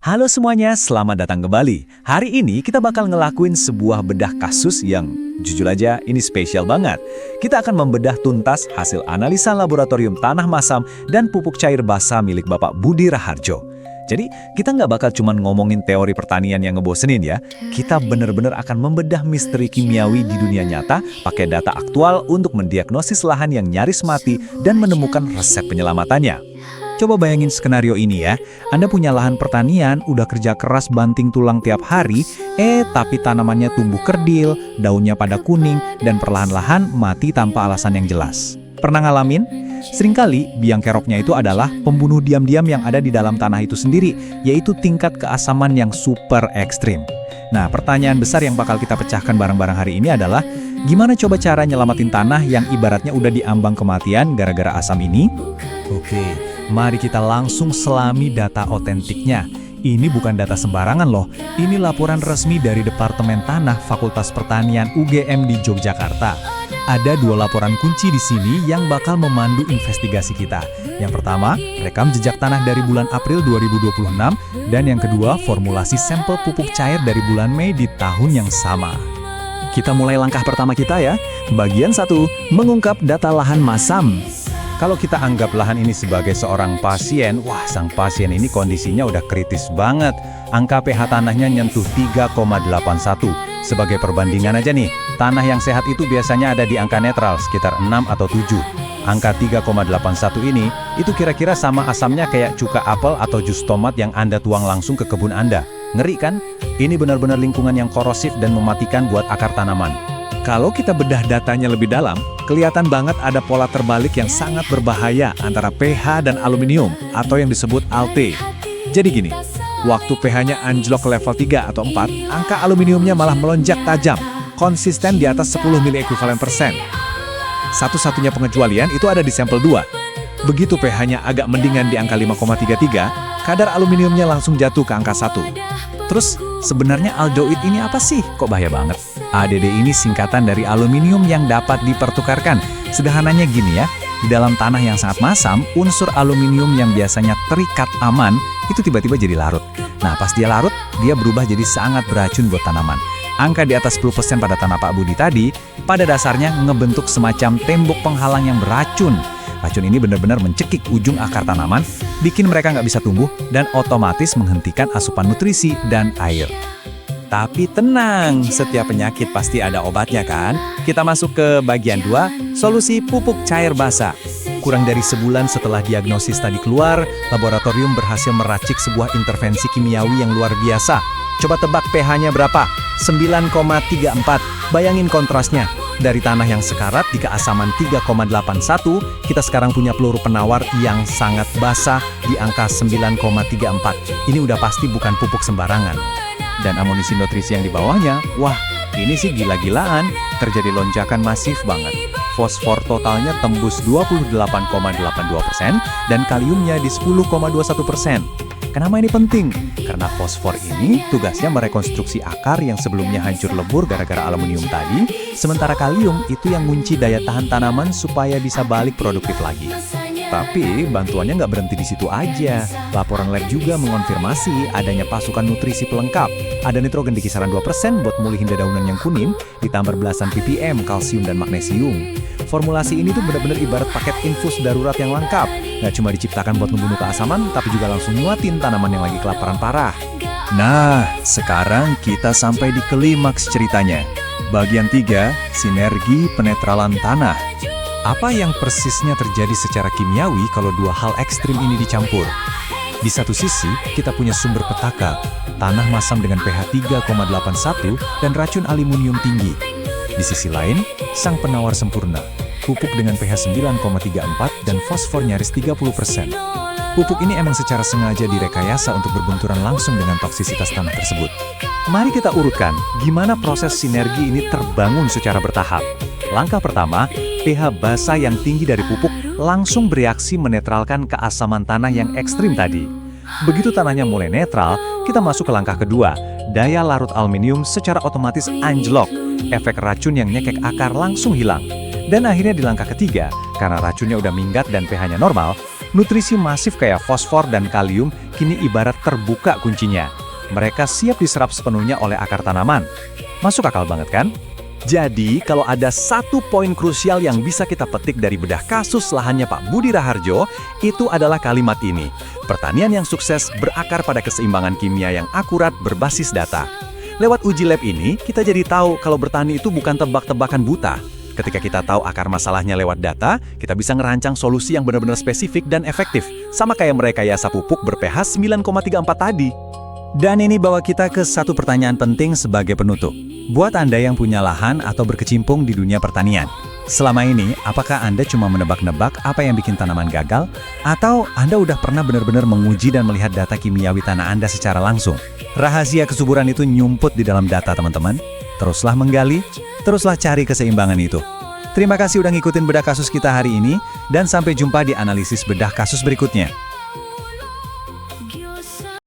Halo semuanya, selamat datang kembali. Hari ini kita bakal ngelakuin sebuah bedah kasus yang jujur aja ini spesial banget. Kita akan membedah tuntas hasil analisa laboratorium tanah masam dan pupuk cair basa milik Bapak Budi Raharjo. Jadi kita nggak bakal cuma ngomongin teori pertanian yang ngebosenin ya. Kita bener-bener akan membedah misteri kimiawi di dunia nyata pakai data aktual untuk mendiagnosis lahan yang nyaris mati dan menemukan resep penyelamatannya. Coba bayangin skenario ini ya, Anda punya lahan pertanian, udah kerja keras banting tulang tiap hari, tapi tanamannya tumbuh kerdil, daunnya pada kuning, dan perlahan-lahan mati tanpa alasan yang jelas. Pernah ngalamin? Seringkali biang keroknya itu adalah pembunuh diam-diam yang ada di dalam tanah itu sendiri, yaitu tingkat keasaman yang super ekstrim. Nah, pertanyaan besar yang bakal kita pecahkan bareng-bareng hari ini adalah, gimana coba cara nyelamatin tanah yang ibaratnya udah diambang kematian gara-gara asam ini? Oke, mari kita langsung selami data otentiknya. Ini bukan data sembarangan loh, ini laporan resmi dari Departemen Tanah Fakultas Pertanian UGM di Yogyakarta. Ada dua laporan kunci di sini yang bakal memandu investigasi kita. Yang pertama, rekam jejak tanah dari bulan April 2026, dan yang kedua, formulasi sampel pupuk cair dari bulan Mei di tahun yang sama. Kita mulai langkah pertama kita ya. Bagian 1, mengungkap data lahan masam. Kalau kita anggap lahan ini sebagai seorang pasien, wah sang pasien ini kondisinya udah kritis banget. Angka pH tanahnya nyentuh 3,81. Sebagai perbandingan aja nih, tanah yang sehat itu biasanya ada di angka netral, sekitar 6 atau 7. Angka 3,81 ini, itu kira-kira sama asamnya kayak cuka apel atau jus tomat yang Anda tuang langsung ke kebun Anda. Ngeri kan? Ini benar-benar lingkungan yang korosif dan mematikan buat akar tanaman. Kalau kita bedah datanya lebih dalam, kelihatan banget ada pola terbalik yang sangat berbahaya antara pH dan aluminium atau yang disebut ALTE. Jadi gini, waktu pH-nya anjlok ke level 3 atau 4, angka aluminiumnya malah melonjak tajam, konsisten di atas 10 mili-ekuivalen persen. Satu-satunya pengecualian itu ada di sampel 2. Begitu pH-nya agak mendingan di angka 5,33, kadar aluminiumnya langsung jatuh ke angka 1. Terus, sebenarnya aldoid ini apa sih? Kok bahaya banget? ADD ini singkatan dari aluminium yang dapat dipertukarkan. Sederhananya gini ya, di dalam tanah yang sangat masam, unsur aluminium yang biasanya terikat aman, itu tiba-tiba jadi larut. Nah, pas dia larut, dia berubah jadi sangat beracun buat tanaman. Angka di atas 10% pada tanah Pak Budi tadi, pada dasarnya ngebentuk semacam tembok penghalang yang beracun. Racun ini benar-benar mencekik ujung akar tanaman, bikin mereka nggak bisa tumbuh, dan otomatis menghentikan asupan nutrisi dan air. Tapi tenang, setiap penyakit pasti ada obatnya kan? Kita masuk ke bagian 2, solusi pupuk cair basa. Kurang dari sebulan setelah diagnosis tadi keluar, laboratorium berhasil meracik sebuah intervensi kimiawi yang luar biasa. Coba tebak pH-nya berapa? 9,34. Bayangin kontrasnya. Dari tanah yang sekarat di keasaman 3,81, kita sekarang punya peluru penawar yang sangat basah di angka 9,34. Ini udah pasti bukan pupuk sembarangan. Dan amunisi nutrisi yang di bawahnya, wah ini sih gila-gilaan, terjadi lonjakan masif banget. Fosfor totalnya tembus 28,82% dan kaliumnya di 10,21%. Kenapa ini penting? Karena fosfor ini tugasnya merekonstruksi akar yang sebelumnya hancur lebur gara-gara aluminium tadi, sementara kalium itu yang ngunci daya tahan tanaman supaya bisa balik produktif lagi. Tapi bantuannya nggak berhenti di situ aja. Laporan lab juga mengonfirmasi adanya pasukan nutrisi pelengkap. Ada nitrogen di kisaran 2% buat mulihin dedaunan yang kuning, ditambah belasan ppm kalsium dan magnesium. Formulasi ini tuh benar-benar ibarat paket infus darurat yang lengkap. Nggak cuma diciptakan buat membunuh keasaman, tapi juga langsung nyuatin tanaman yang lagi kelaparan parah. Nah, sekarang kita sampai di klimaks ceritanya. Bagian 3, sinergi penetralan tanah. Apa yang persisnya terjadi secara kimiawi kalau dua hal ekstrim ini dicampur? Di satu sisi, kita punya sumber petaka, tanah masam dengan pH 3,81 dan racun aluminium tinggi. Di sisi lain, sang penawar sempurna, pupuk dengan pH 9,34 dan fosfor nyaris 30%. Pupuk ini emang secara sengaja direkayasa untuk berbenturan langsung dengan toksisitas tanah tersebut. Mari kita urutkan gimana proses sinergi ini terbangun secara bertahap. Langkah pertama, pH basa yang tinggi dari pupuk langsung bereaksi menetralkan keasaman tanah yang ekstrim tadi. Begitu tanahnya mulai netral, kita masuk ke langkah kedua, daya larut aluminium secara otomatis anjlok. Efek racun yang nyekek akar langsung hilang. Dan akhirnya di langkah ketiga, karena racunnya udah minggat dan pH-nya normal, Nutrisi masif kayak fosfor dan kalium kini ibarat terbuka kuncinya. Mereka siap diserap sepenuhnya oleh akar tanaman. Masuk akal banget kan? Jadi, kalau ada satu poin krusial yang bisa kita petik dari bedah kasus lahannya Pak Budi Raharjo, itu adalah kalimat ini. Pertanian yang sukses berakar pada keseimbangan kimia yang akurat berbasis data. Lewat uji lab ini, kita jadi tahu kalau bertani itu bukan tebak-tebakan buta. Ketika kita tahu akar masalahnya lewat data, kita bisa ngerancang solusi yang benar-benar spesifik dan efektif. Sama kayak merekayasa pupuk ber-pH 9,34 tadi. Dan ini bawa kita ke satu pertanyaan penting sebagai penutup. Buat Anda yang punya lahan atau berkecimpung di dunia pertanian, selama ini, apakah Anda cuma menebak-nebak apa yang bikin tanaman gagal? Atau Anda udah pernah benar-benar menguji dan melihat data kimiawi tanah Anda secara langsung? Rahasia kesuburan itu nyumput di dalam data, teman-teman. Teruslah menggali, teruslah cari keseimbangan itu. Terima kasih udah ngikutin bedah kasus kita hari ini, dan sampai jumpa di analisis bedah kasus berikutnya.